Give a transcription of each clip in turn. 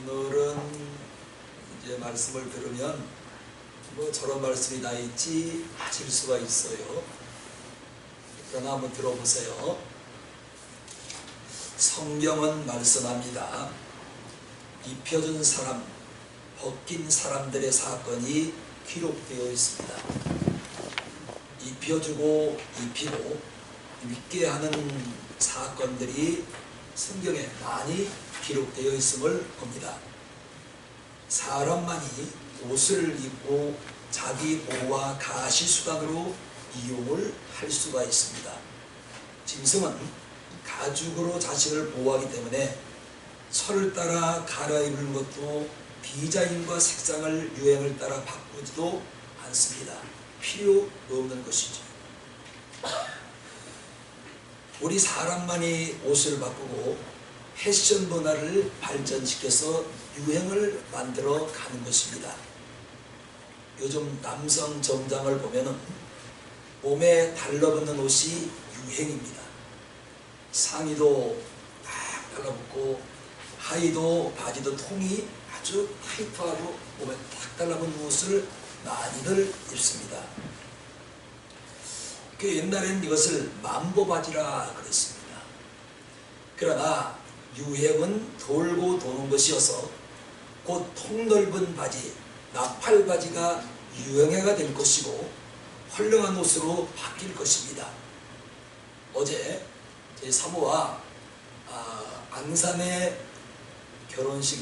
오늘은 이제 말씀을 들으면 뭐 저런 말씀이 다 있지 하실 수가 있어요. 그러나 한번 들어보세요. 성경은 말씀합니다. 입혀준 사람, 벗긴 사람들의 사건이 기록되어 있습니다. 입혀주고 입히고 믿게 하는 사건들이 성경에 많이 기록되어 있음을 봅니다. 사람만이 옷을 입고 자기 보호와 가시수단으로 이용을 할 수가 있습니다. 짐승은 가죽으로 자신을 보호하기 때문에 철을 따라 갈아입는 것도 디자인과 색상을 유행을 따라 바꾸지도 않습니다. 필요 없는 것이죠. 우리 사람만이 옷을 바꾸고 패션 문화를 발전시켜서 유행을 만들어 가는 것입니다. 요즘 남성 정장을 보면은 몸에 달라붙는 옷이 유행입니다. 상의도 딱 달라붙고 하의도 바지도 통이 아주 타이트하고 몸에 딱 달라붙는 옷을 많이들 입습니다. 그 옛날에는 이것을 만보바지라 그랬습니다. 그러나 유행은 돌고 도는 것이어서 곧 통넓은 바지, 나팔바지가 유행해가 될 것이고 헐렁한 옷으로 바뀔 것입니다. 어제 제 사모와 안산에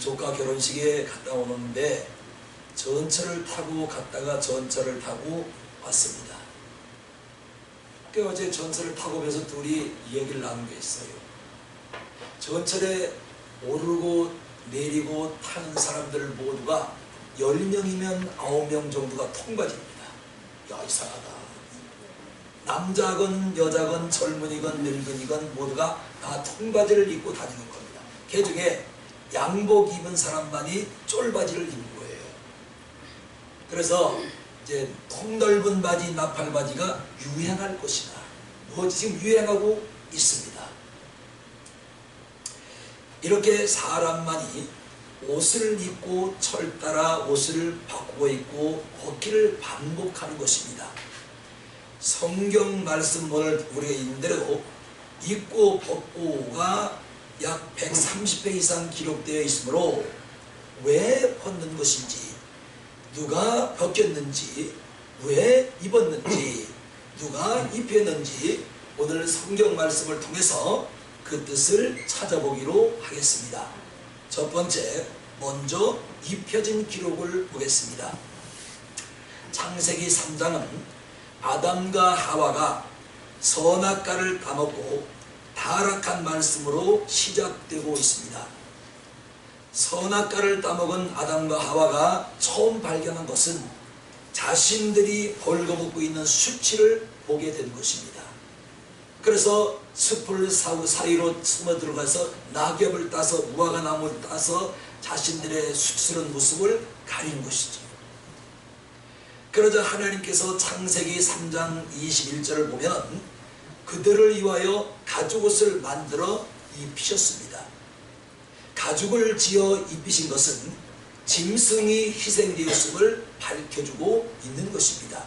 조카 결혼식에 갔다 오는데 전철을 타고 갔다가 전철을 타고 왔습니다. 어제 전철을 타고 오면서 둘이 얘기를 나눈 게 있어요. 전철에 오르고 내리고 타는 사람들 모두가 10명이면 9명 정도가 통바지입니다. 야, 이상하다. 남자건 여자건 젊은이건 늙은이건 모두가 다 통바지를 입고 다니는 겁니다. 그 중에 양복 입은 사람만이 쫄바지를 입는 거예요. 그래서 이제 통넓은 바지, 나팔바지가 유행할 것이다. 지금 유행하고 있습니다. 이렇게 사람만이 옷을 입고 철 따라 옷을 바꾸고 입고 벗기를 반복하는 것입니다. 성경 말씀 오늘 우리가 읽은 대로 입고 벗고가 약 130회 이상 기록되어 있으므로 왜 벗는 것인지, 누가 벗겼는지, 왜 입었는지, 누가 입혔는지 오늘 성경 말씀을 통해서 그 뜻을 찾아보기로 하겠습니다. 첫 번째, 먼저 입혀진 기록을 보겠습니다. 창세기 3장은 아담과 하와가 선악과를 따먹고 타락한 말씀으로 시작되고 있습니다. 선악과를 따먹은 아담과 하와가 처음 발견한 것은 자신들이 벌거벗고 있는 수치를 보게 된 것입니다. 그래서 숲을 사이로 숨어 들어가서 낙엽을 따서 무화과 나무를 따서 자신들의 수치스러운 모습을 가린 것이죠. 그러자 하나님께서 창세기 3장 21절을 보면 그들을 위하여 가죽옷을 만들어 입히셨습니다. 가죽을 지어 입히신 것은 짐승이 희생되었음을 밝혀주고 있는 것입니다.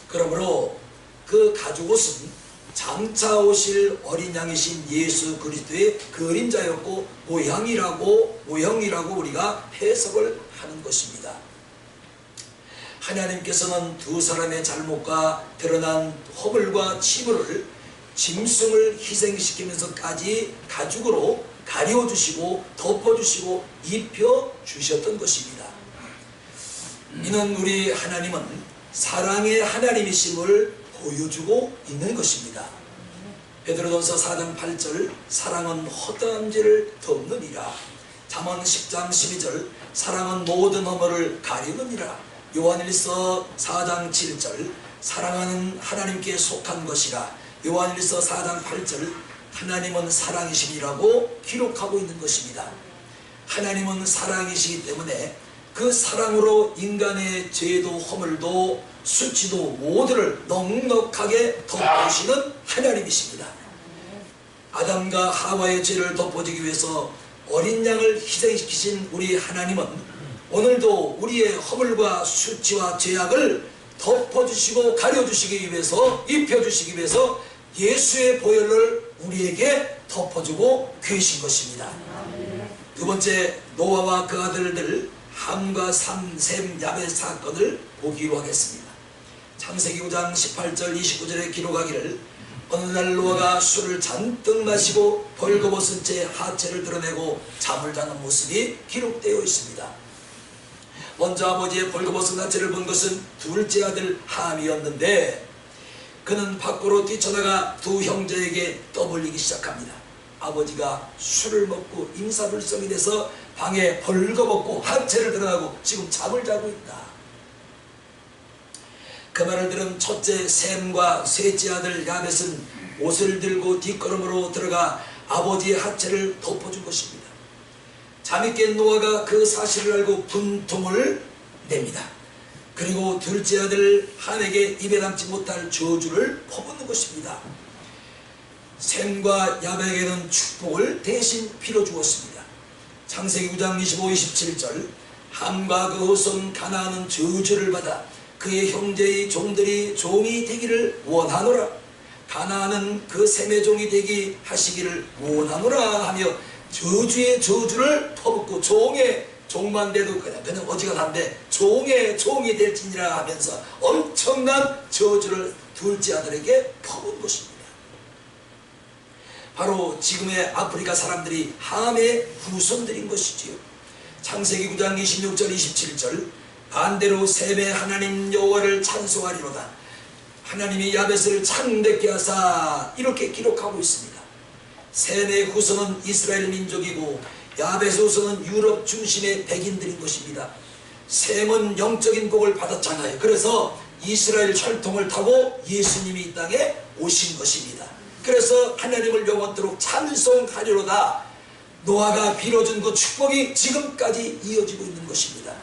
그러므로 그 가죽옷은 장차 오실 어린 양이신 예수 그리스도의 그림자였고 모형이라고 우리가 해석을 하는 것입니다. 하나님께서는 두 사람의 잘못과 드러난 허물과 치부를 짐승을 희생시키면서까지 가죽으로 가려주시고 덮어주시고 입혀주셨던 것입니다. 이는 우리 하나님은 사랑의 하나님이심을 보여주고 있는 것입니다. 베드로전서 4장 8절 사랑은 허다함질을 덮느니라. 잠언 10장 12절 사랑은 모든 허물을 가리느니라. 요한일서 4장 7절 사랑하는 하나님께 속한 것이라. 요한일서 4장 8절 하나님은 사랑이시니라고 기록하고 있는 것입니다. 하나님은 사랑이시기 때문에 그 사랑으로 인간의 죄도 허물도 수치도 모두를 넉넉하게 덮으시는 하나님이십니다. 아담과 하와의 죄를 덮어주기 위해서 어린 양을 희생시키신 우리 하나님은 오늘도 우리의 허물과 수치와 죄악을 덮어주시고 가려주시기 위해서, 입혀주시기 위해서 예수의 보혈을 우리에게 덮어주고 계신 것입니다. 두 번째, 노아와 그 아들들 함과 셈, 야벳 사건을 보기로 하겠습니다. 창세기 9장 18절 29절에 기록하기를 어느 날 노아가 술을 잔뜩 마시고 벌거벗은 채 하체를 드러내고 잠을 자는 모습이 기록되어 있습니다. 먼저 아버지의 벌거벗은 하체를 본 것은 둘째 아들 함이었는데 그는 밖으로 뛰쳐나가 두 형제에게 떠벌리기 시작합니다. 아버지가 술을 먹고 임사불성이 돼서 방에 벌거벗고 하체를 드러나고 지금 잠을 자고 있다. 그 말을 들은 첫째 셈과 셋째 아들 야벳은 옷을 들고 뒷걸음으로 들어가 아버지의 하체를 덮어준 것입니다. 잠이 깬 노아가 그 사실을 알고 분통을 냅니다. 그리고 둘째 아들 함에게 입에 담지 못할 저주를 퍼붓는 것입니다. 셈과 야벳에게는 축복을 대신 빌어주었습니다. 창세기 9장 25, 27절 함과 그 후손 가나안은 저주를 받아 그의 형제의 종들이 종이 되기를 원하노라. 가나안은 그 셈의 종이 되기 하시기를 원하노라 하며 저주의 저주를 퍼붓고 종의 종만 돼도 그냥 어지간한데 종의 종이 될지니라 하면서 엄청난 저주를 둘째 아들에게 퍼붓은 것입니다. 바로 지금의 아프리카 사람들이 함의 후손들인 것이지요. 창세기 9장 26절 27절 반대로 셈의 하나님 여호와를 찬송하리로다. 하나님이 야벳을 창대케 하사 이렇게 기록하고 있습니다. 셈의 후손은 이스라엘 민족이고 야벳의 후손은 유럽 중심의 백인들인 것입니다. 셈은 영적인 복을 받았잖아요. 그래서 이스라엘 혈통을 타고 예수님이 이 땅에 오신 것입니다. 그래서 하나님을 영원토록 찬송하리로다. 노아가 빌어준 그 축복이 지금까지 이어지고 있는 것입니다.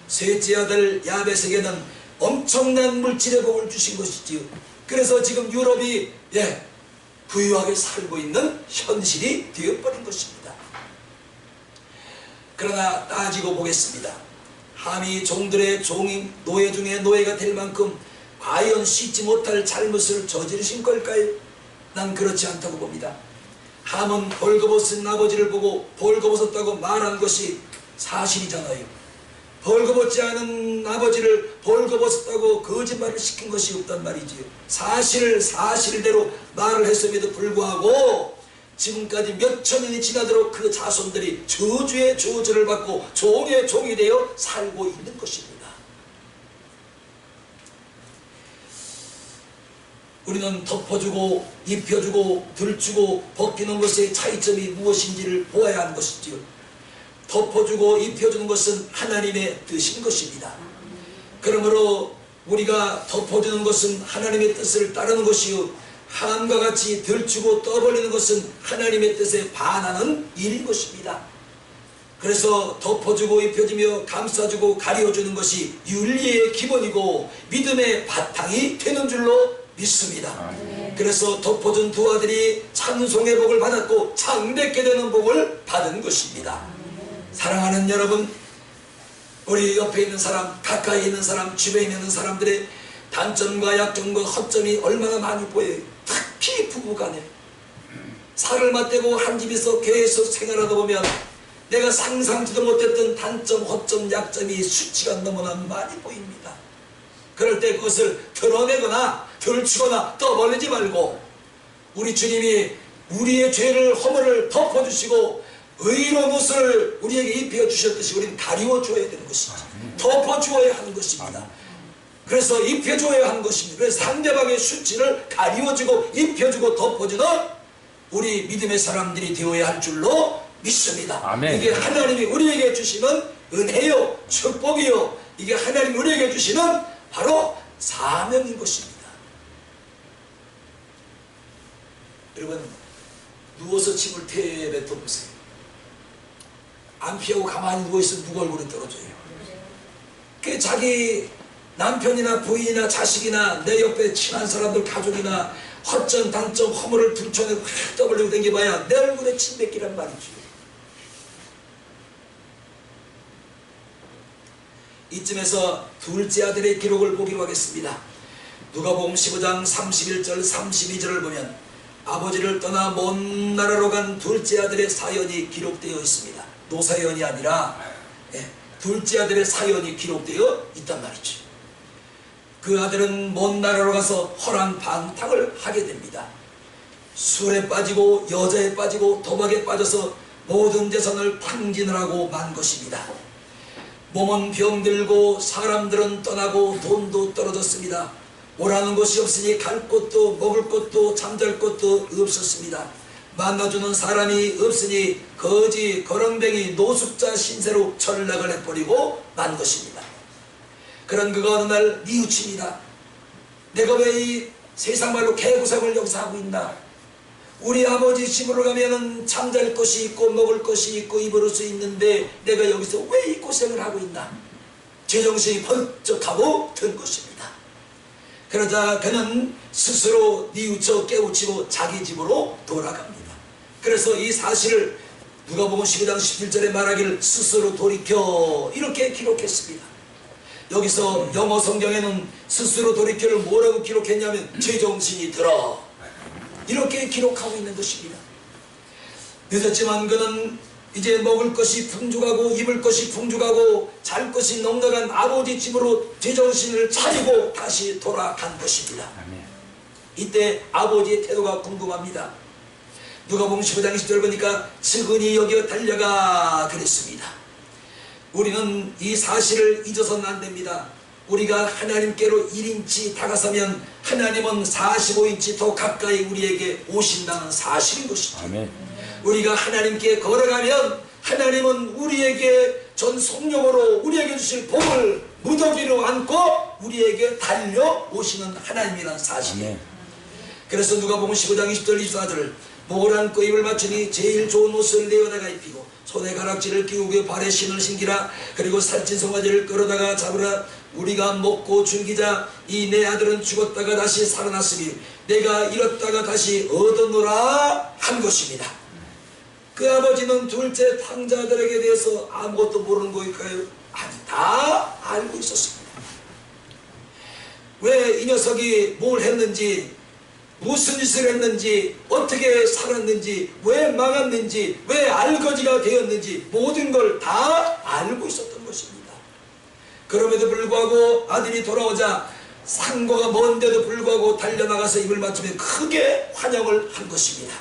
셋째 아들 야벳에게는 엄청난 물질의 복을 주신 것이지요. 그래서 지금 유럽이 부유하게 살고 있는 현실이 되어버린 것입니다. 그러나 따지고 보겠습니다. 함이 종들의 종인 노예 중에 노예가 될 만큼 과연 씻지 못할 잘못을 저지르신 걸까요? 난 그렇지 않다고 봅니다. 함은 벌거벗은 아버지를 보고 벌거벗었다고 말한 것이 사실이잖아요. 벌거벗지 않은 아버지를 벌거벗었다고 거짓말을 시킨 것이 없단 말이지요. 사실대로 말을 했음에도 불구하고 지금까지 몇천 년이 지나도록 그 자손들이 저주의 저주를 받고 종의 종이 되어 살고 있는 것입니다. 우리는 덮어주고 입혀주고 들주고 벗기는 것의 차이점이 무엇인지를 보아야 하는 것이지요. 덮어주고 입혀주는 것은 하나님의 뜻인 것입니다. 그러므로 우리가 덮어주는 것은 하나님의 뜻을 따르는 것이요 함과 같이 들추고 떠벌리는 것은 하나님의 뜻에 반하는 일인 것입니다. 그래서 덮어주고 입혀주며 감싸주고 가려주는 것이 윤리의 기본이고 믿음의 바탕이 되는 줄로 믿습니다. 그래서 덮어준 두 아들이 찬송의 복을 받았고 창대케 되는 복을 받은 것입니다. 사랑하는 여러분, 우리 옆에 있는 사람, 가까이 있는 사람, 주변에 있는 사람들의 단점과 약점과 허점이 얼마나 많이 보여요. 특히 부부간에 살을 맞대고 한 집에서 계속 생활하다 보면 내가 상상지도 못했던 단점, 허점, 약점이 수치가 너무나 많이 보입니다. 그럴 때 그것을 드러내거나 들추거나 떠벌리지 말고 우리 주님이 우리의 죄를 허물을 덮어주시고 의로운 옷을 우리에게 입혀주셨듯이 우리는 가리워줘야 되는 것이지 덮어주어야 하는 것입니다. 그래서 입혀줘야 하는 것입니다. 그래서 상대방의 수치를 가리워주고 입혀주고 덮어주는 우리 믿음의 사람들이 되어야 할 줄로 믿습니다. 아멘. 이게 하나님이 우리에게 주시는 은혜요 축복이요 이게 하나님이 우리에게 주시는 바로 사명인 것입니다. 여러분 누워서 침을 뱉어 보세요. 안 피하고 가만히 누워있으면 누가 얼굴에 떨어져요. 그 자기 남편이나 부인이나 자식이나 내 옆에 친한 사람들 가족이나 허점 단점 허물을 들춰내고 떠벌리고 댕겨봐야 내 얼굴에 침 뱉기란 말이죠. 이쯤에서 둘째 아들의 기록을 보기로 하겠습니다. 누가복음 15장 31절 32절을 보면 아버지를 떠나 먼 나라로 간 둘째 아들의 사연이 기록되어 있습니다. 노사연이 아니라 둘째 아들의 사연이 기록되어 있단 말이죠. 그 아들은 먼 나라로 가서 허랑방탕을 하게 됩니다. 술에 빠지고 여자에 빠지고 도박에 빠져서 모든 재산을 탕진을 하고 만 것입니다. 몸은 병들고 사람들은 떠나고 돈도 떨어졌습니다. 오라는 곳이 없으니 갈 곳도 먹을 곳도 잠잘 곳도 없었습니다. 만나주는 사람이 없으니 거지 거렁뱅이 노숙자 신세로 전락을 해버리고 만 것입니다. 그런 그가 어느 날 뉘우칩니다. 내가 왜 이 세상 말로 개구상을 여기서 하고 있나? 우리 아버지 집으로 가면은 잠잘 것이 있고 먹을 것이 있고 입을 옷이 있는데 내가 여기서 왜 이 고생을 하고 있나? 제정신이 번쩍하고 든 것입니다. 그러자 그는 스스로 뉘우쳐 깨우치고 자기 집으로 돌아갑니다. 그래서 이 사실을 누가복음 12장 17절에 말하기를 스스로 돌이켜 이렇게 기록했습니다. 여기서 영어 성경에는 스스로 돌이켜를 뭐라고 기록했냐면 제정신이 들어 이렇게 기록하고 있는 것입니다. 늦었지만 그는 이제 먹을 것이 풍족하고 입을 것이 풍족하고 잘 것이 넉넉한 아버지 집으로 제정신을 차리고 다시 돌아간 것입니다. 이때 아버지의 태도가 궁금합니다. 누가복음 15장 20절 보니까 측은히 여겨 달려가 그랬습니다. 우리는 이 사실을 잊어서는 안 됩니다. 우리가 하나님께로 1인치 다가서면 하나님은 45인치 더 가까이 우리에게 오신다는 사실인 것이죠. 아멘. 우리가 하나님께 걸어가면 하나님은 우리에게 전 성령으로 우리에게 주실 복을 무더기로 안고 우리에게 달려오시는 하나님이라는 사실이에요. 그래서 누가복음 15장 20절 24절 목을 안고 입을 맞추니 제일 좋은 옷을 내어다가 입히고 손에 가락지를 끼우고 발에 신을 신기라. 그리고 살찐 송아지를 끌어다가 잡으라. 우리가 먹고 즐기자. 이 내 아들은 죽었다가 다시 살아났으니 내가 잃었다가 다시 얻었노라 한 것입니다. 그 아버지는 둘째 탕자들에게 대해서 아무것도 모르는 거일까요? 아니, 다 알고 있었습니다. 왜 이 녀석이 뭘 했는지, 무슨 짓을 했는지, 어떻게 살았는지, 왜 망했는지, 왜 알거지가 되었는지 모든 걸 다 알고 있었던 것입니다. 그럼에도 불구하고 아들이 돌아오자 상고가 먼데도 불구하고 달려나가서 입을 맞추며 크게 환영을 한 것입니다.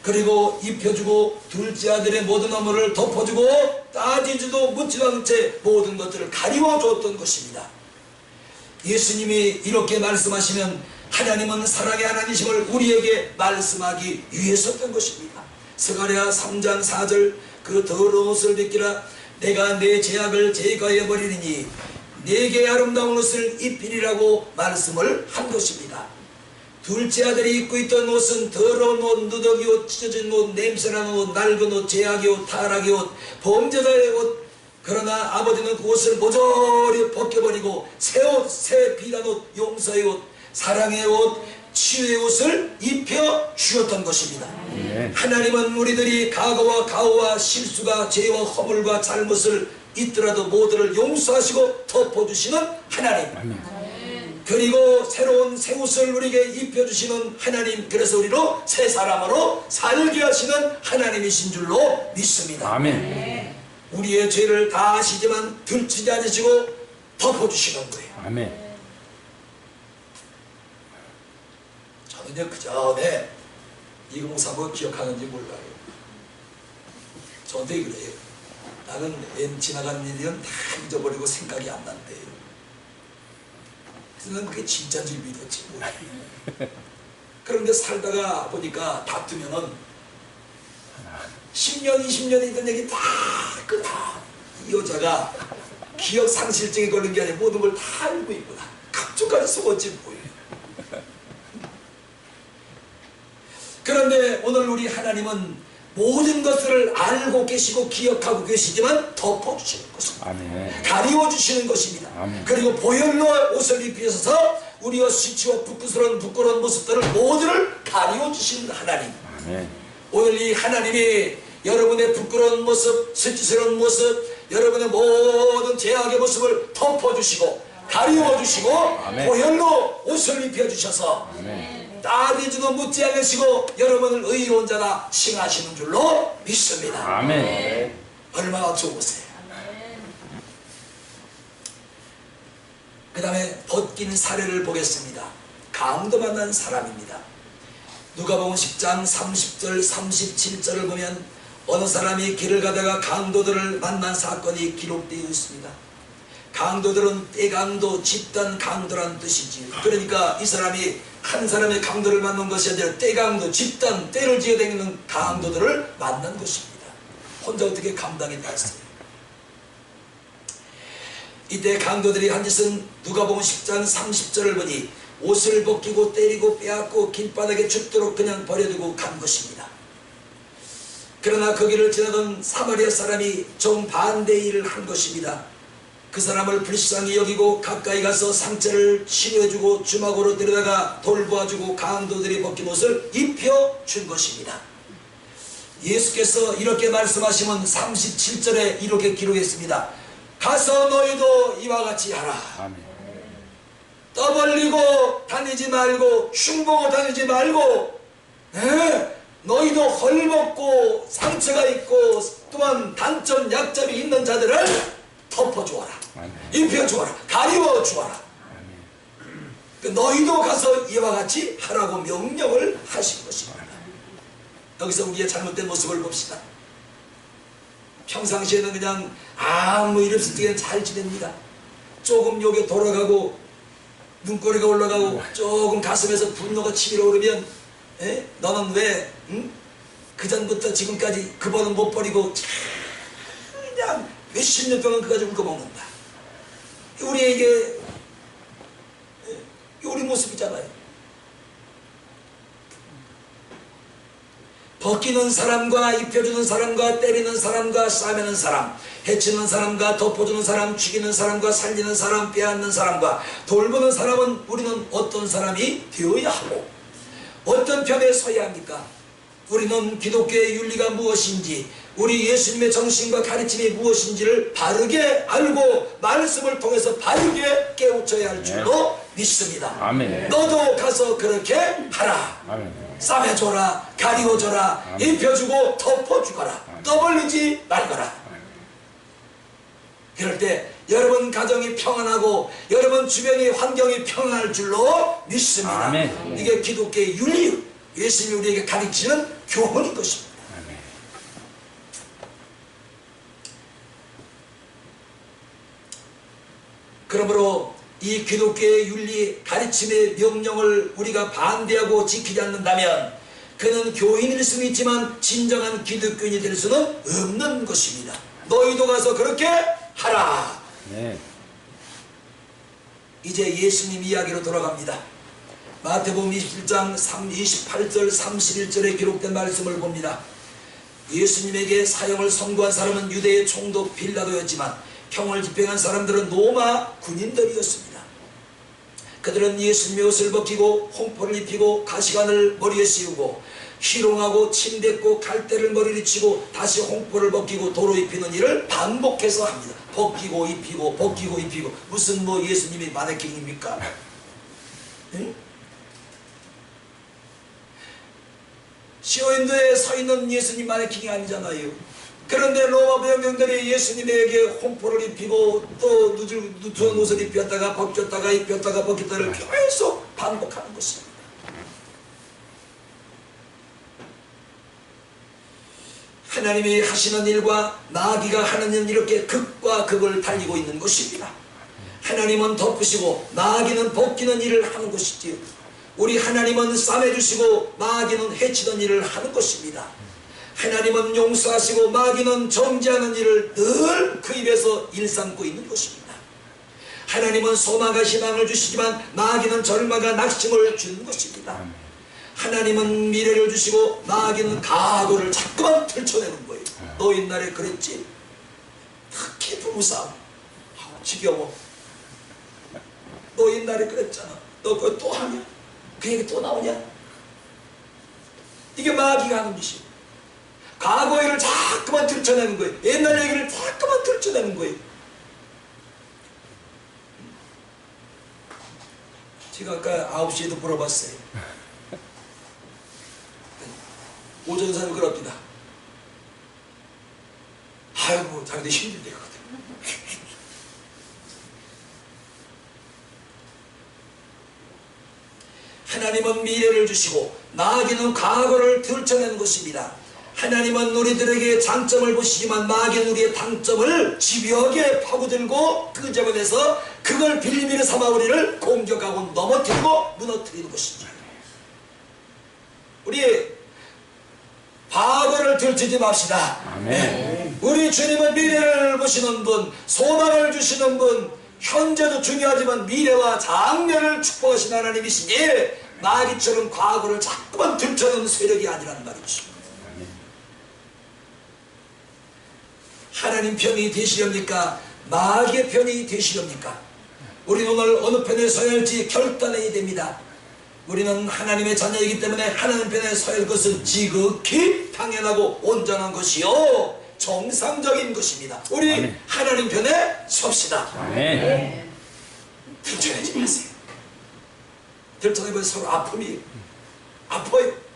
그리고 입혀주고 둘째 아들의 모든 업무를 덮어주고 따지지도 묻지도 않은 채 모든 것들을 가리워 주었던 것입니다. 예수님이 이렇게 말씀하시면 하나님은 사랑의 하나님이심을 우리에게 말씀하기 위해서였던 것입니다. 스가랴 3장 4절 그 더러운 옷을 벗기라. 내가 내 죄악을 제거해 버리리니 내게 아름다운 옷을 입히리라고 말씀을 한 것입니다. 둘째 아들이 입고 있던 옷은 더러운 옷, 누더기 옷, 찢어진 옷, 냄새나는 옷, 낡은 옷, 죄악의 옷, 타락의 옷, 범죄자의 옷. 그러나 아버지는 그 옷을 모조리 벗겨버리고 새 옷, 새 비단 옷, 용서의 옷, 사랑의 옷, 치유의 옷을 입혀 주었던 것입니다. 하나님은 우리들이 과거와 가오와 실수가 죄와 허물과 잘못을 있더라도 모두를 용서하시고 덮어주시는 하나님. 그리고 새로운 새 옷을 우리에게 입혀주시는 하나님. 그래서 우리로 새 사람으로 살게 하시는 하나님이신 줄로 믿습니다. 아멘. 우리의 죄를 다 아시지만 들추지 않으시고 덮어주시는 거예요. 아멘. 저는 그 전에 이공사 뭐 기억하는지 몰라요. 저한테 그래요. 나는 맨 지나간 일은 다 잊어버리고 생각이 안 난대요. 그래서 난 그게 진짜인 줄 믿었지. 그런데 살다가 보니까 다투면은 10년, 20년이 있던 얘기 다 이 여자가 기억 상실증에 걸린 게 아니라 모든 걸 다 알고 있구나. 각종까지 속었지 뭐예요. 그런데 오늘 우리 하나님은 모든 것을 알고 계시고 기억하고 계시지만 덮어주시는 것입니다. 아멘. 가리워주시는 것입니다. 아멘. 그리고 보혈로 옷을 입히셔서 우리와 수치와 부끄러운 모습들을 모두를 가리워주시는 하나님. 아멘. 오늘 이 하나님이 여러분의 부끄러운 모습, 수치스러운 모습, 여러분의 모든 죄악의 모습을 덮어주시고 가리워주시고 보혈로 옷을 입혀주셔서 따지지도 묻지 않으시고 여러분을 의로운 자라 칭하시는 줄로 믿습니다. 아멘. 얼마나 좋으세요. 그 다음에 벗긴 사례를 보겠습니다. 강도 만난 사람입니다. 누가복음 10장 30절 37절을 보면 어느 사람이 길을 가다가 강도들을 만난 사건이 기록되어 있습니다. 강도들은 떼강도, 집단 강도란 뜻이지. 그러니까 이 사람이 한 사람의 강도를 만난 것이 아니라 떼강도, 집단, 떼를 지어다니는 강도들을 만난 것입니다. 혼자 어떻게 감당했나 했어요. 이때 강도들이 한 짓은 누가복음 10장 30절을 보니 옷을 벗기고 때리고 빼앗고 길바닥에 죽도록 그냥 버려두고 간 것입니다. 그러나 거기를 지나던 사마리아 사람이 정반대의 일을 한 것입니다. 그 사람을 불쌍히 여기고 가까이 가서 상처를 치료해주고 주막으로 데려다가 돌보아주고 강도들이 벗긴 옷을 입혀준 것입니다. 예수께서 이렇게 말씀하시면 37절에 이렇게 기록했습니다. 가서 너희도 이와 같이 하라. 아멘. 떠벌리고 다니지 말고 흉보고 다니지 말고 너희도 헐벗고 상처가 있고 또한 단점 약점이 있는 자들을 덮어주어라. 입혀주어라. 가리워주어라. 너희도 가서 이와 같이 하라고 명령을 하신 것입니다. 여기서 우리의 잘못된 모습을 봅시다. 평상시에는 그냥 아무 일 없을 때는 잘 지냅니다. 조금 욕에 돌아가고 눈꼬리가 올라가고 조금 가슴에서 분노가 치밀어 오르면 너는 왜 그전부터 지금까지 그 번은 못 버리고 그냥 몇십 년 동안 그거 가지고 울고먹는다. 우리에게 우리 모습이잖아요. 벗기는 사람과 입혀주는 사람과 때리는 사람과 싸매는 사람, 해치는 사람과 덮어주는 사람, 죽이는 사람과 살리는 사람, 빼앗는 사람과 돌보는 사람은 우리는 어떤 사람이 되어야 하고 어떤 편에 서야 합니까? 우리는 기독교의 윤리가 무엇인지, 우리 예수님의 정신과 가르침이 무엇인지를 바르게 알고 말씀을 통해서 바르게 깨우쳐야 할 줄로 믿습니다. 아멘. 너도 가서 그렇게 하라. 아멘. 싸매줘라, 가리워줘라, 입혀주고 덮어주거라, 떠벌리지 말거라. 그럴 때 여러분 가정이 평안하고 여러분 주변의 환경이 평안할 줄로 믿습니다. 아멘. 이게 기독교의 윤리, 예수님이 우리에게 가르치는 교훈인 것입니다. 아멘. 그러므로 이 기독교의 윤리 가르침의 명령을 우리가 반대하고 지키지 않는다면 그는 교인일 수는 있지만 진정한 기독교인이 될 수는 없는 것입니다. 너희도 가서 그렇게 하라. 네. 이제 예수님 이야기로 돌아갑니다. 마태복음 27장 28절 31절에 기록된 말씀을 봅니다. 예수님에게 사형을 선고한 사람은 유대의 총독 빌라도였지만 형을 집행한 사람들은 로마 군인들이었습니다. 그들은 예수님의 옷을 벗기고 홍포를 입히고 가시관을 머리에 씌우고 희롱하고 침뱉고 갈대를 머리를 치고 다시 홍포를 벗기고 도로 입히는 일을 반복해서 합니다. 벗기고 입히고 벗기고 입히고. 무슨 뭐 예수님이 마네킹입니까? 응? 시오인도에 서 있는 예수님 마네킹이 아니잖아요. 그런데 로마 병병들이 예수님에게 홍포를 입히고 또 누추한 옷을 입혔다가 벗겼다가 입혔다가 벗겼다를 계속 반복하는 것입니다. 하나님이 하시는 일과 마귀가 하는 일은 이렇게 극과 극을 달리고 있는 것입니다. 하나님은 덮으시고 마귀는 벗기는 일을 하는 것이지요. 우리 하나님은 싸매주시고 마귀는 해치는 일을 하는 것입니다. 하나님은 용서하시고 마귀는 정죄하는 일을 늘 그 입에서 일삼고 있는 것입니다. 하나님은 소망과 희망을 주시지만 마귀는 절망과 낙심을 주는 것입니다. 하나님은 미래를 주시고 마귀는 과거를 자꾸만 펼쳐내는 거예요. 너 옛날에 그랬지? 특히 부부싸움 지겨워. 너 옛날에 그랬잖아. 너 그거 또 하냐? 그 얘기 또 나오냐? 이게 마귀가 하는 짓이에요. 과거 일을 자꾸만 들춰내는 거예요. 옛날 얘기를 자꾸만 들춰내는 거예요. 틀쳐내는 거예요. 제가 아까 9시에도 물어봤어요. 오전사는 그럽니다. 아이고 자기들 힘들대요. 하나님은 미래를 주시고 마귀는 과거를 들춰내는 것입니다. 하나님은 우리들에게 장점을 보시지만 마귀는 우리의 단점을 집요하게 파고들고 끄집어내서 그걸 빌미를 삼아 우리를 공격하고 넘어뜨리고 무너뜨리는 것이죠. 우리 과거를 들추지 맙시다. 아멘. 우리 주님은 미래를 보시는 분, 소망을 주시는 분, 현재도 중요하지만 미래와 장래를 축복하신 하나님이시니 마귀처럼 과거를 자꾸만 들춰내는 세력이 아니라는 말이죠. 하나님 편이 되시렵니까? 마귀의 편이 되시렵니까? 우리는 오늘 어느 편에 서야 할지 결단해야 됩니다. 우리는 하나님의 자녀이기 때문에 하나님 편에 서야 할 것은 지극히 당연하고 온전한 것이요 정상적인 것입니다. 우리 아멘. 하나님 편에 섭시다. 아멘. 들춰내지 마세요. 들춰내면 서로 아픔이 아파요.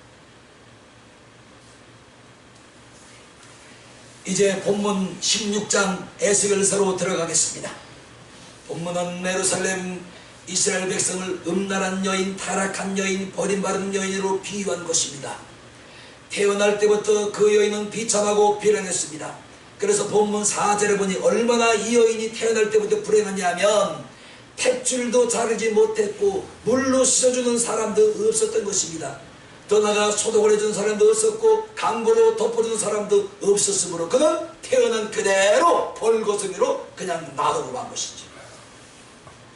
이제 본문 16장 에스겔서로 들어가겠습니다. 본문은 예루살렘 이스라엘 백성을 음란한 여인, 타락한 여인, 버림받은 여인으로 비유한 것입니다. 태어날 때부터 그 여인은 비참하고 비련했습니다. 그래서 본문 4절에 보니 얼마나 이 여인이 태어날 때부터 불행하냐면 탯줄도 자르지 못했고 물로 씻어주는 사람도 없었던 것입니다. 더 나아가 소독을 해주는 사람도 없었고 강보로 덮어주는 사람도 없었으므로 그는 태어난 그대로 벌거숭이로 그냥 놔두고 만 것이지.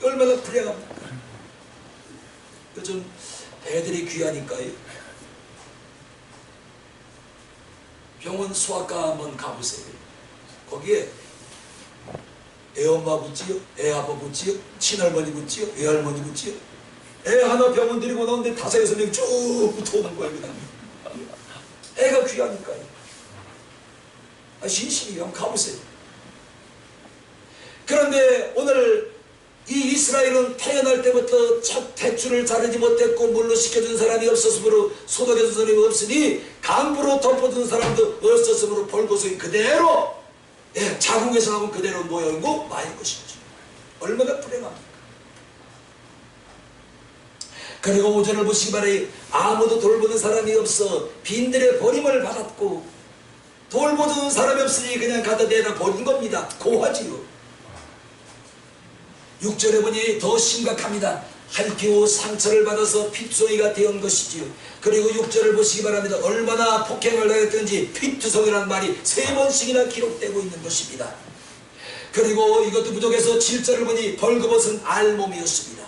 얼마나 불행합니까? 요즘 애들이 귀하니까요. 병원 소아과 한번 가보세요. 거기에 애엄마 붙지요, 애아빠 붙지요, 친할머니 붙지요, 애할머니 붙지요. 애 하나 병원 데리고 나오는데 5, 6명 쭉 붙어오는 거예요. 그냥. 애가 귀하니까요. 신심이 한번 가보세요. 그런데 오늘 이 이스라엘은 태어날 때부터 첫 탯줄을 자르지 못했고 물로 씻겨준 사람이 없었으므로 소독해준 사람이 없으니 강부로 덮어준 사람도 없었으므로 벌거숭이 그대로 자궁에서 나온 그대로 모여있고 마인 것이죠. 얼마나 불행합니까? 그리고 5절을 보시기 바라요. 아무도 돌보는 사람이 없어 빈들의 버림을 받았고 돌보는 사람이 없으니 그냥 갖다 대다 버린 겁니다. 고하지요. 6절에 보니 더 심각합니다. 핥히고 상처를 받아서 핏송이가 되온 것이지요. 그리고 6절을 보시기 바랍니다. 얼마나 폭행을 당했던지 핏투성이라는 말이 3번씩이나 기록되고 있는 것입니다. 그리고 이것도 부족해서 7절을 보니 벌거벗은 알몸이었습니다.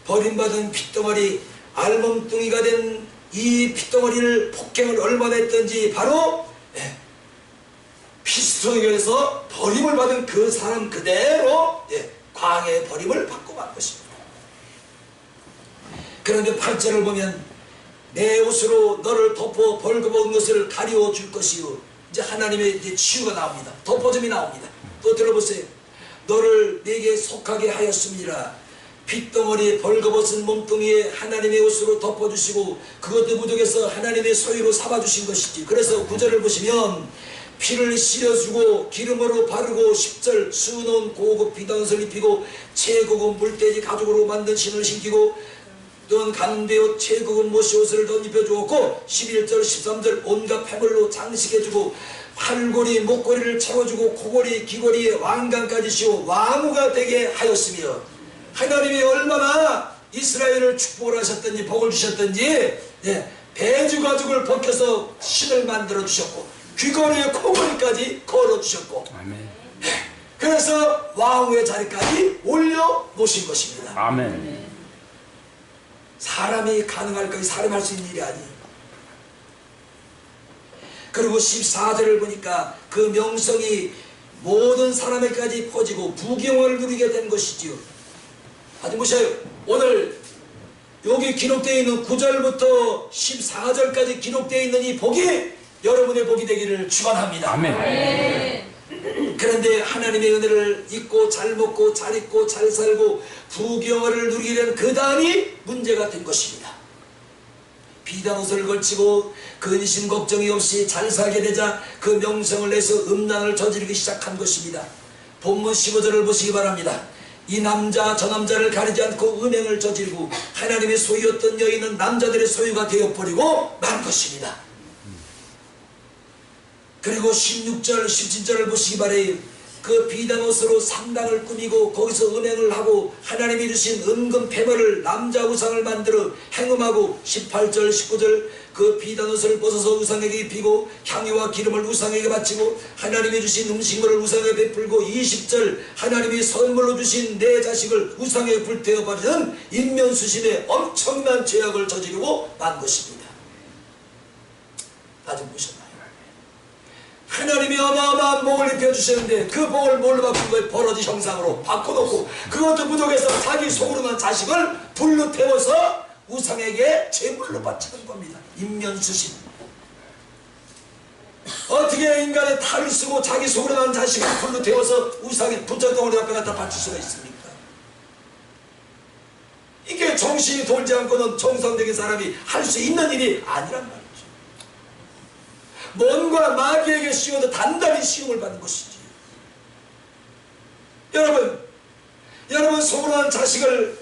버림받은 핏덩어리, 알몸뚱이가 된 이 핏덩어리를 폭행을 얼마나 했던지 바로 핏투성이에서 버림을 받은 그 사람 그대로 광야의 버림을 받고 만 것입니다. 그런데 8절을 보면 내 옷으로 너를 덮어 벌거벗은 것을 가리워 줄 것이요. 이제 하나님의 이제 치유가 나옵니다. 덮어줌이 나옵니다. 또 들어보세요. 너를 내게 속하게 하였습니다. 핏덩어리 벌거벗은 몸뚱이에 하나님의 옷으로 덮어주시고 그것도 부족해서 하나님의 소유로 삼아주신 것이지. 그래서 9절을 보시면 피를 실어주고 기름으로 바르고 10절 수놓은 고급 비단옷을 입히고 최고급 물돼지 가죽으로 만든 신을 신기고 또는 가는데요 최고급 모시옷을 더 입혀주었고 11절 13절 온갖 패물로 장식해주고 팔고리 목걸이를 채워주고 코걸이 귀걸이에 왕관까지 씌워 왕후가 되게 하였으며 하나님이 얼마나 이스라엘을 축복을 하셨던지 복을 주셨던지 배주 가죽을 벗겨서 신을 만들어 주셨고 귀걸이에 코걸이까지 걸어주셨고 그래서 왕후의 자리까지 올려놓으신 것입니다. 아멘. 사람이 가능할까요? 사람이 할 수 있는 일이 아니에요. 그리고 14절을 보니까 그 명성이 모든 사람에게까지 퍼지고 부경을 누리게 된 것이지요. 아주 보셔요. 오늘 여기 기록되어 있는 9절부터 14절까지 기록되어 있는 이 복이 여러분의 복이 되기를 축원합니다. 아멘. 그런데 그런데 하나님의 은혜를 잊고 잘 먹고 잘 입고 잘 살고 부귀영화를 누리게 된 그 다음이 문제가 된 것입니다. 비단 옷을 걸치고 근심 걱정이 없이 잘 살게 되자 그 명성을 내서 음란을 저지르기 시작한 것입니다. 본문 15절을 보시기 바랍니다. 이 남자 저 남자를 가리지 않고 음행을 저지르고 하나님의 소유였던 여인은 남자들의 소유가 되어버리고 만 것입니다. 그리고 16절 17절을 보시기 바래요. 그 비단 옷으로 상당을 꾸미고 거기서 음행을 하고 하나님이 주신 은금 패물을 남자 우상을 만들어 행음하고 18절 19절 그 비단 옷을 벗어서 우상에게 입히고 향유와 기름을 우상에게 바치고 하나님이 주신 음식물을 우상에게 베풀고 20절 하나님이 선물로 주신 내 자식을 우상에 불태워 버리는 인면수심의 엄청난 죄악을 저지르고 만 것입니다. 다 좀 보셨나요? 하나님이 어마어마한 복을 입혀주셨는데 그 복을 뭘로 바꾼 거예요? 버러지 형상으로 바꿔놓고 그것도 부족해서 자기 속으로만 자식을 불로 태워서 우상에게 제물로 바치는 겁니다. 인면수심. 어떻게 인간의 탈을 쓰고 자기 속으로만 자식을 불로 태워서 우상에 부처덩어리 앞에 갖다 바칠 수가 있습니까? 이게 정신이 돌지 않고는 정상적인 사람이 할 수 있는 일이 아니란 말이에요. 뭔가 마귀에게 씌워도 단단히 시험을 받는 것이지. 여러분 속으로 한 자식을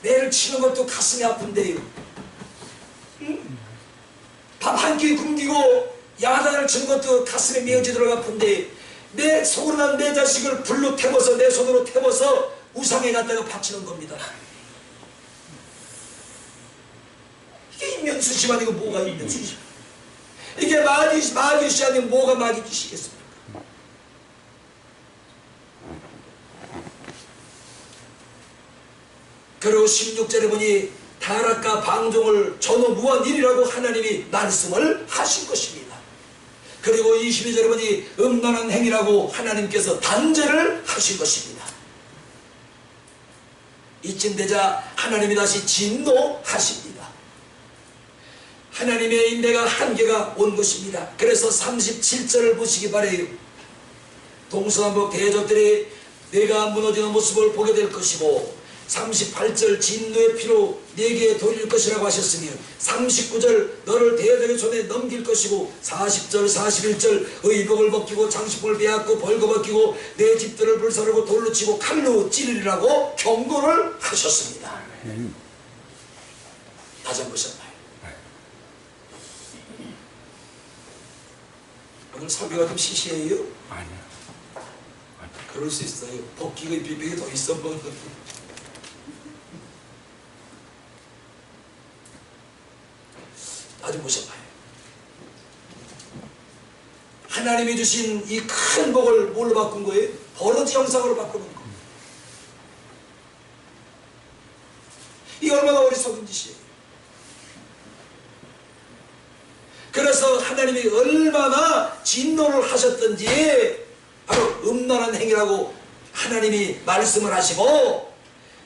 매일 치는 것도 가슴이 아픈데요. 밥 한 끼 굶기고 야단을 치는 것도 가슴에 미어지도록 아픈데 내 속으로 난 내 자식을 불로 태워서 내 손으로 태워서 우상에 갖다가 바치는 겁니다. 이게 인면수심 아니고 뭐가 인면수심? 이게 마귀짓이 아니면 뭐가 마귀짓이겠습니까? 그리고 16절에 보니 타락과 방종을 전후무한 일이라고 하나님이 말씀을 하신 것입니다. 그리고 22절에 보니 음란한 행위라고 하나님께서 단죄를 하신 것입니다. 이쯤 되자 하나님이 다시 진노하십니다. 하나님의 인내가 한계가 온 것입니다. 그래서 37절을 보시기 바래요. 동서남북 대적들이 내가 무너지는 모습을 보게 될 것이고 38절 진노의 피로 내게 돌릴 것이라고 하셨으며 39절 너를 대적의 손에 넘길 것이고 40절 41절 의복을 벗기고 장식품을 빼앗고 벌거벗기고 내 집들을 불사르고 돌로 치고 칼로 찌르리라고 경고를 하셨습니다. 다시 한번 보셨나요? 오늘 설교가 좀 시시해요? 아니요. 그럴 수 있어요. 벗기고 입히기 더 있어 뭐. 아주 보셔봐요. 하나님이 주신 이 큰 복을 뭘로 바꾼 거예요? 버러지 형상으로 바꾸는 거. 이 얼마나 어리석은 짓이에요. 그래서 하나님이 얼마나 진노를 하셨던지 바로 음란한 행위라고 하나님이 말씀을 하시고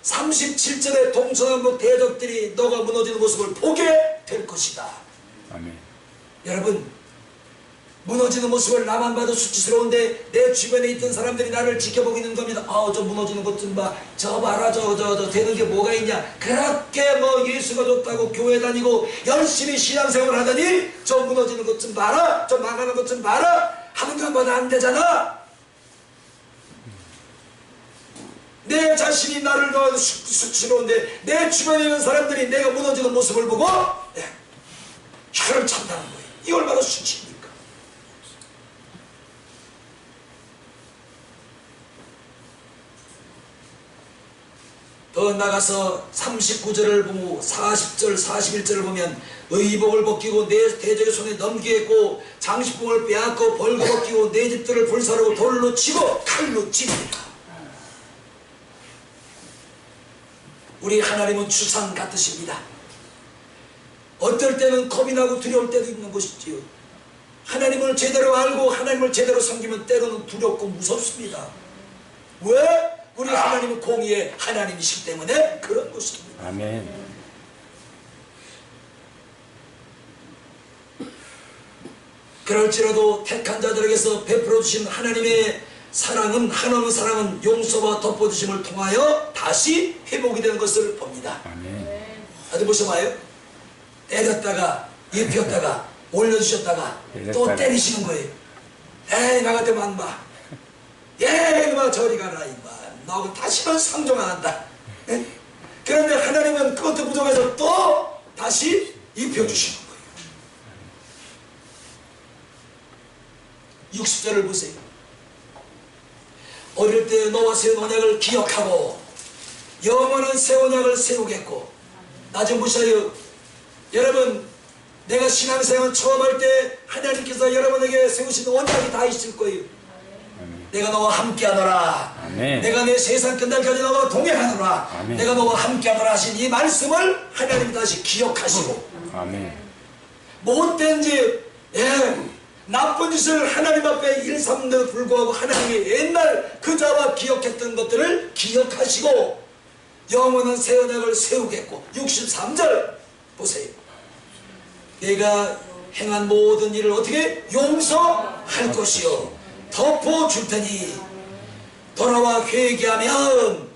37절에 동서남북 대적들이 너가 무너지는 모습을 보게 될 것이다. 아멘. 여러분 무너지는 모습을 나만 봐도 수치스러운데 내 주변에 있던 사람들이 나를 지켜보고 있는 겁니다. 저 무너지는 것 좀 봐. 저 봐라 저 되는 게 뭐가 있냐. 그렇게 뭐 예수가 좋다고 교회 다니고 열심히 신앙생활 하더니 저 무너지는 것 좀 봐라. 저 망하는 것 좀 봐라. 하는 것보다 안 되잖아. 내 자신이 나를 더 수치스러운데 내 주변에 있는 사람들이 내가 무너지는 모습을 보고 혀를 찬다는 거예요. 이 얼마나 수치입니까? 더 나가서 39절을 보고 40절 41절을 보면 의복을 벗기고 내 대적의 손에 넘기겠고 장식품을 빼앗고 벌거벗기고 내 집들을 불사르고 돌로 치고 칼로 찌르리라. 우리 하나님은 추상 같으십니다. 어떨 때는 겁이 나고 두려울 때도 있는 것이지요. 하나님을 제대로 알고 하나님을 제대로 섬기면 때로는 두렵고 무섭습니다. 왜? 우리 하나님은 공의의 하나님이시기 때문에 그런 것입니다. 아멘. 그럴지라도 택한 자들에게서 베풀어 주신 하나님의 사랑은, 하나님의 사랑은 용서와 덮어주심을 통하여 다시 회복이 되는 것을 봅니다. 아멘. 어디 보셔봐요. 때렸다가 입혔다가 올려주셨다가 또 때리시는 거예요. 에이 나 같으면 안 봐. 예 이마 저리 가라 이마. 너하고 다시는 상종 안 한다. 예? 그런데 하나님은 그것도 부족해서 또 다시 입혀주시는 거예요. 60절을 보세요. 어릴 때 너와 세운 언약을 기억하고 영원한 새 언약을 세우겠고. 나 좀 보셔요. 여러분 내가 신앙생활 처음 할 때 하나님께서 여러분에게 세우신 언약이 다 있을 거예요. 내가 너와 함께하노라. 아멘. 내가 내 세상 끝날까지 너와 동행하노라. 아멘. 내가 너와 함께하노라 하신 이 말씀을 하나님이 다시 기억하시고 아멘. 못된 짓, 나쁜 짓을 하나님 앞에 일삼는데도 불구하고 하나님이 옛날 그자와 기억했던 것들을 기억하시고 영원한 새 언약을 세우겠고. 63절 보세요. 내가 행한 모든 일을 어떻게 용서할 것이요 덮어줄 테니 돌아와 회개하면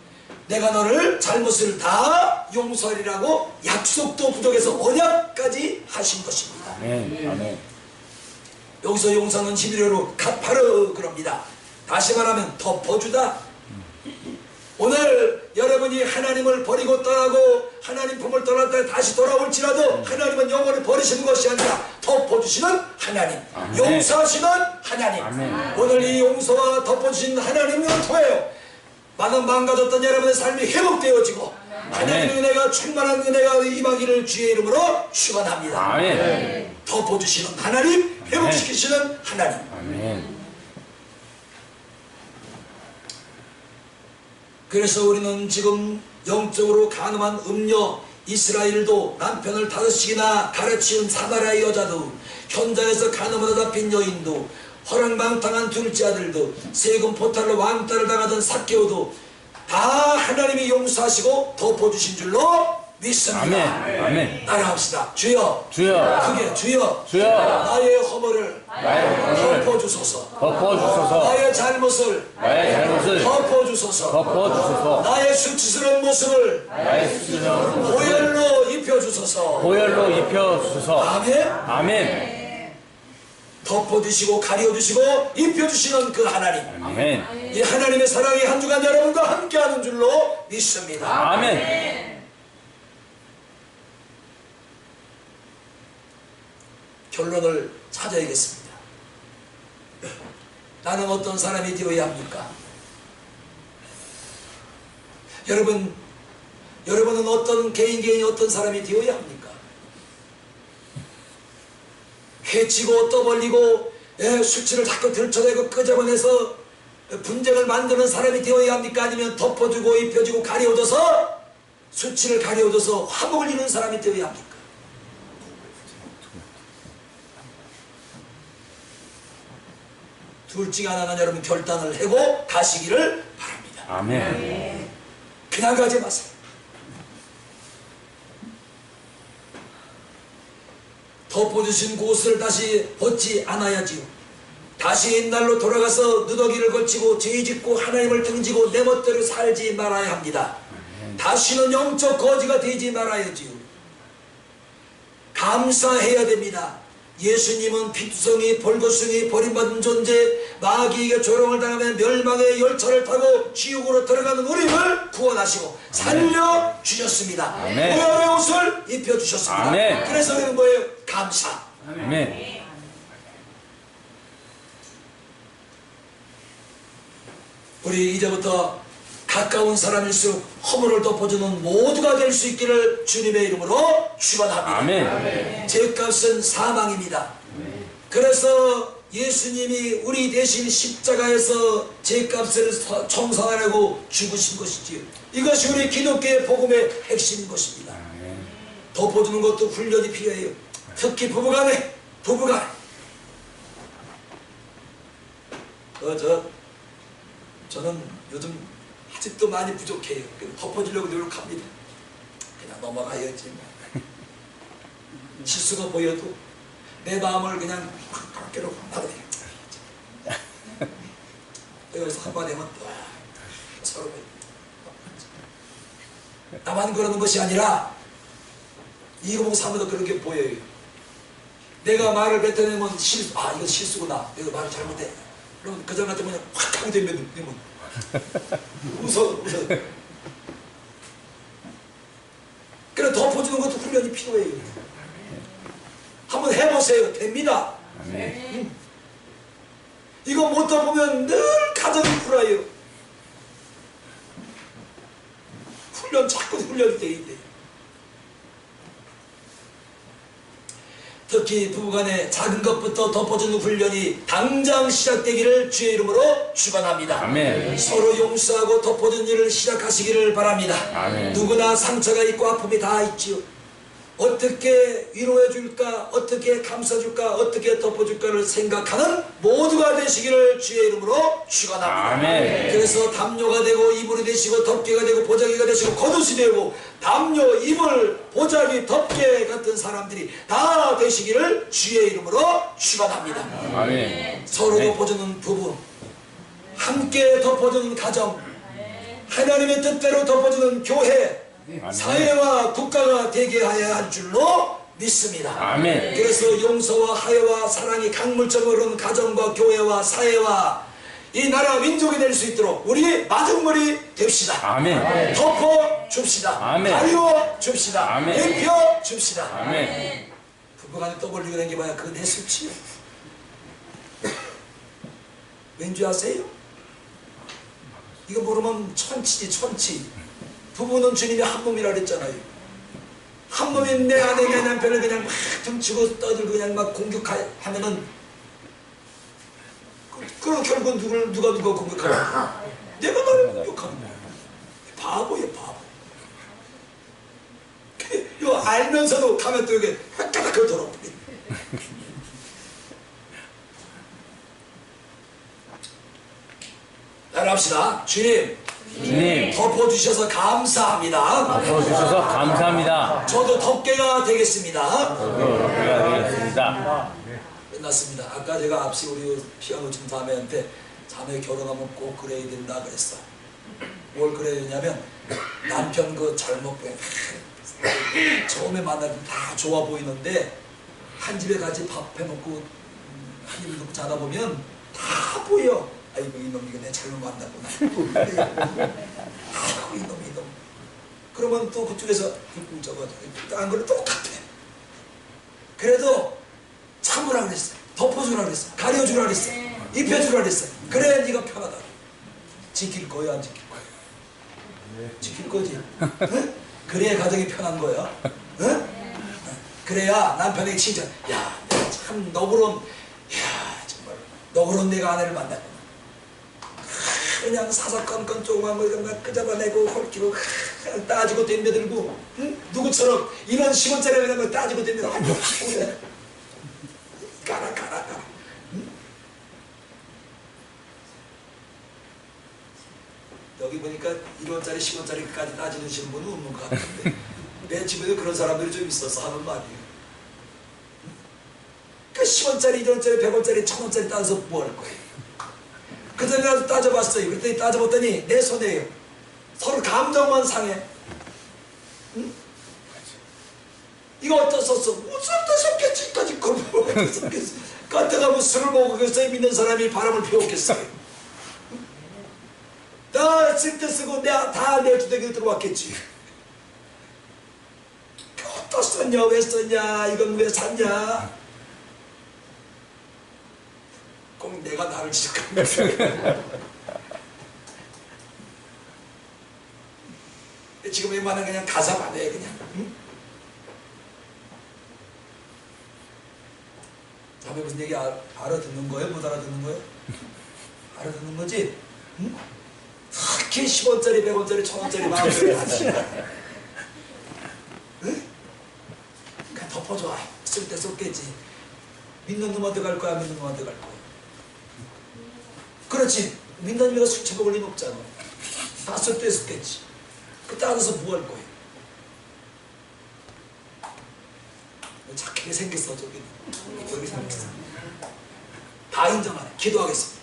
내가 너를 잘못을 다 용서하리라고 약속도 부족해서 언약까지 하신 것입니다. 아멘. 아멘. 여기서 용서는 히브리어로 카파르 그럽니다. 다시 말하면 덮어주다. 오늘 여러분이 하나님을 버리고 떠나고 하나님 품을 떠날 때 다시 돌아올지라도 하나님은 영원히 버리시는 것이 아니라 덮어주시는 하나님, 아멘. 용서하시는 하나님. 아멘. 오늘 이 용서와 덮어주신 하나님을 통하여 많은 망가졌던 여러분의 삶이 회복되어지고 하나님의 은혜가 충만한 은혜가 임하기를 주의 이름으로 축원합니다. 아멘. 덮어주시는 하나님, 회복시키시는 하나님. 아멘. 그래서 우리는 지금 영적으로 가늠한 음녀 이스라엘도 남편을 5씩이나 가르치는 사마리아 여자도 현장에서 가늠으로 잡힌 여인도 허랑방탕한 둘째 아들도 세금 포탈로 왕따를 당하던 삭개오도 다 하나님이 용서하시고 덮어주신 줄로 믿습니다. 아멘. 아멘. 따라합시다. 주여, 주여. 크게 주여, 주여. 나의 허물을 나의 덮어주소서. 덮어주소서. 나의 잘못을 나의 잘못을 덮어주소서. 덮어주소서. 나의 수치스러운 모습을 나의 수치스러운 보혈로 입혀주소서. 보혈로 입혀주소서. 아멘. 아멘. 덮어주시고 가려주시고 입혀주시는 그 하나님, 아멘. 이 하나님의 사랑이 한 주간 여러분과 함께하는 줄로 믿습니다. 아멘. 결론을 찾아야겠습니다. 나는 어떤 사람이 되어야 합니까? 여러분은 어떤 개인이 어떤 사람이 되어야 합니까? 해치고 떠벌리고 수치를 자꾸 들춰내고 끄집어내서 분쟁을 만드는 사람이 되어야 합니까? 아니면 덮어주고 입혀주고 가려워져서 수치를 가려워져서 화목을 이루는 사람이 되어야 합니까? 둘 중에 하나는 여러분 결단을 하고 가시기를 바랍니다. 아멘. 그냥 가지 마세요. 덮어주신 곳을 다시 벗지 않아야지요. 다시 옛날로 돌아가서 누더기를 걸치고 죄짓고 하나님을 등지고 내 멋대로 살지 말아야 합니다. 다시는 영적 거지가 되지 말아야지요. 감사해야 됩니다. 예수님은 피투성이 벌거숭이 버림받은 존재 마귀에게 조롱을 당하며 멸망의 열차를 타고 지옥으로 들어가는 우리를 구원하시고 살려주셨습니다. 아멘. 보혈의 옷을 입혀주셨습니다. 아멘. 그래서 우리는 뭐예요? 감사. 아멘. 우리 이제부터 가까운 사람일수록 허물을 덮어주는 모두가 될 수 있기를 주님의 이름으로 축원합니다. 아멘. 죄값은 사망입니다. 그래서 예수님이 우리 대신 십자가에서 죄값을 청산하려고 죽으신 것이지요. 이것이 우리 기독교의 복음의 핵심인 것입니다. 덮어주는 것도 훈련이 필요해요. 특히 부부간에 저는 요즘 아직도 많이 부족해요. 덮어주려고 노력합니다. 그냥 넘어가야지. 실수가 보여도 내 마음을 그냥 밖으로 나가게. 여기서 한마디 하면 또 서로 나만 그러는 것이 아니라 이거 보고 사람도 그런 게 보여요. 내가 말을 뱉어내면 실수, 아 이거 실수구나, 내가 말을 잘못해. 그러면 그 사람 같으면 그냥 확 하고 되면 웃어. 그래 덮어주는 것도 훈련이 필요해요. 한번 해보세요. 됩니다. 이거 못 덮으면 늘 가정이 불화해요. 자꾸 훈련이 돼야 돼. 특히 부부간에 작은 것부터 덮어주는 훈련이 당장 시작되기를 주의 이름으로 축원합니다. 아멘. 서로 용서하고 덮어주는 일을 시작하시기를 바랍니다. 아멘. 누구나 상처가 있고 아픔이 다 있지요. 어떻게 위로해 줄까, 어떻게 감싸 줄까, 어떻게 덮어 줄까를 생각하는 모두가 되시기를 주의 이름으로 축원합니다. 아멘. 그래서 담요가 되고 이불이 되시고 덮개가 되고 보자기가 되시고 겉옷이 되고 담요, 이불, 보자기, 덮개 같은 사람들이 다 되시기를 주의 이름으로 축원합니다. 아멘. 서로 덮어주는 부부, 함께 덮어주는 가정, 하나님의 뜻대로 덮어주는 교회, 사회와 국가가 되게 하여야 할 줄로 믿습니다. 아멘. 그래서 용서와 하여와 사랑이 강물처럼 흐르는 가정과 교회와 사회와 이 나라 민족이 될 수 있도록 우리 마중물이 됩시다. 아멘. 덮어 줍시다. 아멘. 가려 줍시다. 아멘. 입혀 줍시다. 아멘. 부부간에 떠벌리고 다니봐야 그건 내 수치요. 왠지 아세요? 이거 모르면 천치지 천치. 부부는 주님이 한 몸이라 그랬잖아요. 한 몸인 내 아내 내 남편을 그냥 막 등치고 떠들고 그냥 막 공격하면은 그럼 결국은 누가 공격하냐? 내가 나를 공격하는 거야. 바보예요 바보. 이거 알면서도 가면 또 이게 획가닥 걸더라고요. 따라합시다. 주님 덮어주셔서 감사합니다. 덮어주셔서 감사합니다. 저도 덮개가 되겠습니다. 덮개가 되겠습니다. 끝났습니다. 아까 제가 앞시 우리 피아노 친 자매한테 자매 결혼하면 꼭 그래야 된다 그랬어. 뭘 그래야 되냐면 남편 그 잘못 보여. 처음에 만나면 다 좋아 보이는데 한 집에 같이 밥 해먹고 한 입을 놓고 자다 보면 다 보여. 아이고 이놈 이거 내 잘못 만났구나. 아이고 이놈. 그러면 또 그쪽에서 저거 안 그래 똑같아. 그래도 참으라 그랬어. 덮어주라 그랬어. 가려주라 그랬어. 입혀주라 그랬어. 그래야 네가 편하다. 지킬 거야 안 지킬 거야? 지킬 거지. 응? 그래야 가정이 편한 거야. 응? 그래야 남편에게 칭찬. 야, 내가 참 너그러운, 야 정말 너그러운 내가 아내를 만났구나. 그냥 사사건건 조그만 거 이런 거 끄잡아내고 헐키고 따지고 덤벼들고 응? 누구처럼 이런 10원짜리 이런 거 따지고 덤벼들고 그래. 가라 응? 여기 보니까 1원짜리 10원짜리까지 따지는 분은 없는 것 같은데 내 집에도 그런 사람들이 좀 있어서 하는 말이에요. 그 10원짜리 1원짜리 100원짜리 1000원짜리 따서 뭐 할 거예요? 그 전에 가서 따져봤어요. 그랬더니 따져봤더니 내 손에요. 서로 감정만 상해. 응? 이거 어떻었어? 무슨 어떻었겠지? 까지 그걸 어떻었겠어? 갔다가 술을 먹었겠어요? 믿는 사람이 바람을 피웠겠어요? 다 쓸 때 쓰고 내가 다 내 주택에 들어왔겠지. 어디다 썼냐? 왜 썼냐? 이건 왜 샀냐? 꼭 내가 나를 지적하는 지금 웬만하면 그냥 가사만 해 그냥. 응? 자매 무슨 얘기 알아듣는 거예요? 못 알아듣는 거예요? 알아듣는 거지? 응? 특히 10원짜리 100원짜리 1000원짜리 마음대로 하지. 응? 그냥 덮어줘. 쓸 때 썼겠지. 믿는 놈한테 갈 거야 믿는 놈한테 갈 거야. 그렇지. 민다님이가 술 처먹을 일 없잖아. 다 쓸 때 썼겠지. 그때 알아서 뭐 할 거예요? 착해. 크게 생겼어. 저기 여기 생겼어. 다 인정하네. 기도하겠습니다.